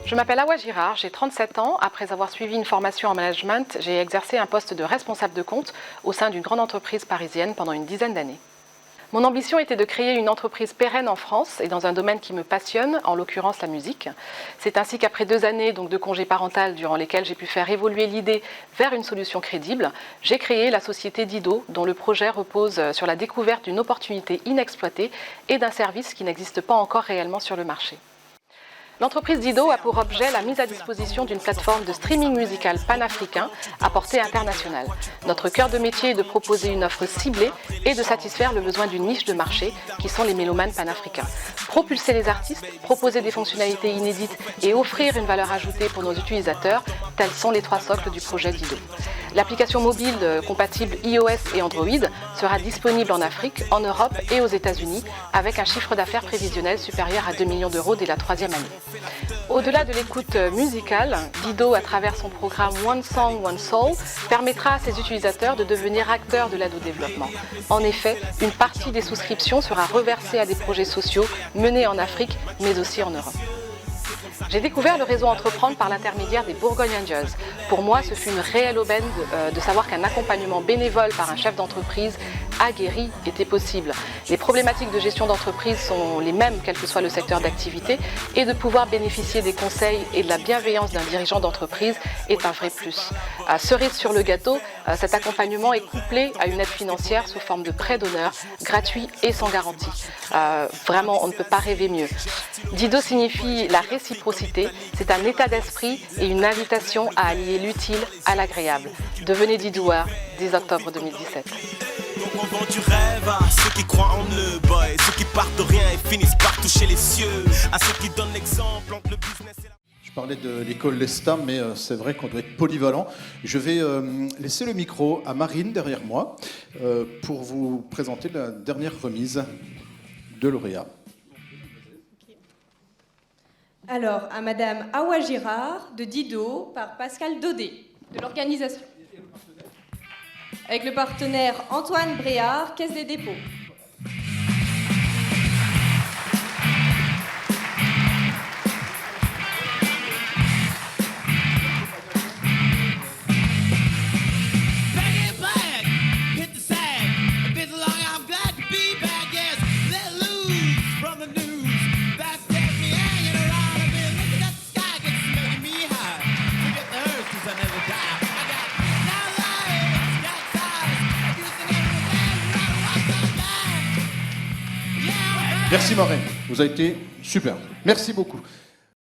Je m'appelle Awa Girard, j'ai 37 ans. Après avoir suivi une formation en management, j'ai exercé un poste de responsable de compte au sein d'une grande entreprise parisienne pendant une dizaine d'années. Mon ambition était de créer une entreprise pérenne en France et dans un domaine qui me passionne, en l'occurrence la musique. C'est ainsi qu'après 2 années de congé parental durant lesquels j'ai pu faire évoluer l'idée vers une solution crédible, j'ai créé la société Dido, dont le projet repose sur la découverte d'une opportunité inexploitée et d'un service qui n'existe pas encore réellement sur le marché. L'entreprise Dido a pour objet la mise à disposition d'une plateforme de streaming musical panafricain à portée internationale. Notre cœur de métier est de proposer une offre ciblée et de satisfaire le besoin d'une niche de marché qui sont les mélomanes panafricains. Propulser les artistes, proposer des fonctionnalités inédites et offrir une valeur ajoutée pour nos utilisateurs, tels sont les 3 socles du projet Dido. L'application mobile compatible iOS et Android sera disponible en Afrique, en Europe et aux États-Unis avec un chiffre d'affaires prévisionnel supérieur à 2 millions d'euros dès la 3e année. Au-delà de l'écoute musicale, Dido, à travers son programme One Song, One Soul, permettra à ses utilisateurs de devenir acteurs de l'aide au développement. En effet, une partie des souscriptions sera reversée à des projets sociaux menés en Afrique, mais aussi en Europe. J'ai découvert le réseau Entreprendre par l'intermédiaire des Bourgogne Angels. Pour moi, ce fut une réelle aubaine de savoir qu'un accompagnement bénévole par un chef d'entreprise aguerri était possible. Les problématiques de gestion d'entreprise sont les mêmes quel que soit le secteur d'activité et de pouvoir bénéficier des conseils et de la bienveillance d'un dirigeant d'entreprise est un vrai plus. Cerise sur le gâteau, cet accompagnement est couplé à une aide financière sous forme de prêt d'honneur, gratuit et sans garantie. Vraiment, on ne peut pas rêver mieux. Dido signifie la réciprocité, c'est un état d'esprit et une invitation à allier l'utile à l'agréable. Devenez Didoueur, 10 octobre 2017. On vend du rêve à ceux qui croient en eux, boy. Ceux qui partent de rien et finissent par toucher les cieux. À ceux qui donnent l'exemple entre le business et la... Je parlais de l'école Lesta, mais c'est vrai qu'on doit être polyvalent. Je vais laisser le micro à Marine, derrière moi, pour vous présenter la dernière remise de lauréat. Alors, à Madame Awa Girard, de Dido, par Pascal Daudet, de l'organisation. Avec le partenaire Antoine Bréard, Caisse des dépôts. Merci Marine, vous avez été super. Merci beaucoup.